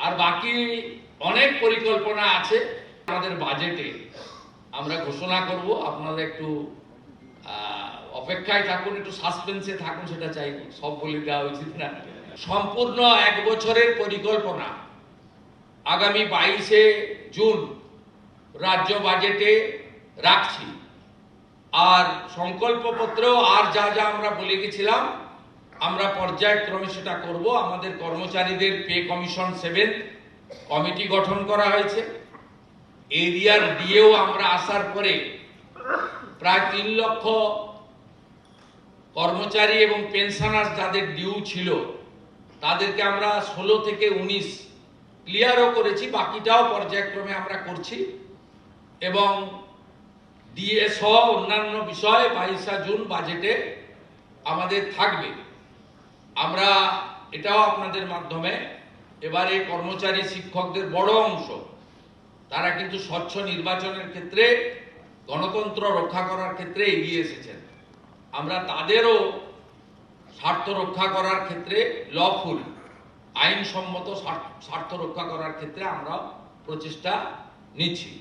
আর বাকি অনেক পরিকল্পনা আছে আমাদের বাজেটে আমরা ঘোষণা করব। আপনারা একটু অপেক্ষায় থাকুন, একটু সাসপেন্সে থাকুন, সেটা চাই। সব বলে দেওয়া উচিত না। সম্পূর্ণ 1 বছরের পরিকল্পনা আগামী 22শে জুন রাজ্য বাজেটে রাখছি। আর সংকল্পপত্র আর যা যা আমরা বলে গেছিলাম আমরা পর্যায়ক্রমে সেটা করব। আমাদের কর্মচারীদের পে কমিশন 7 কমিটি গঠন করা হয়েছে। এরিয়ার ডিএও আমরা আসার পরে প্রায় 3 লক্ষ কর্মচারী এবং পেনশনার যাদের ডিউ ছিল তাদেরকে আমরা 16 থেকে 19 ক্লিয়ারও করেছি, বাকিটাও পর্যায়ক্রমে আমরা করছি। এবং ডিএ সহ অন্যান্য বিষয় 22শে জুন বাজেটে আমাদের থাকবে। আমরা এটাও আপনাদের মাধ্যমে এবারে কর্মচারী শিক্ষকদের বড় অংশ তারা কিন্তু স্বচ্ছ নির্বাচনের ক্ষেত্রে গণতন্ত্র রক্ষা করার ক্ষেত্রে এগিয়ে এসেছেন। আমরা তাদেরও স্বার্থ রক্ষা করার ক্ষেত্রে লফুল আইনসম্মত স্বার্থ রক্ষা করার ক্ষেত্রে আমরা প্রচেষ্টা নিচ্ছি।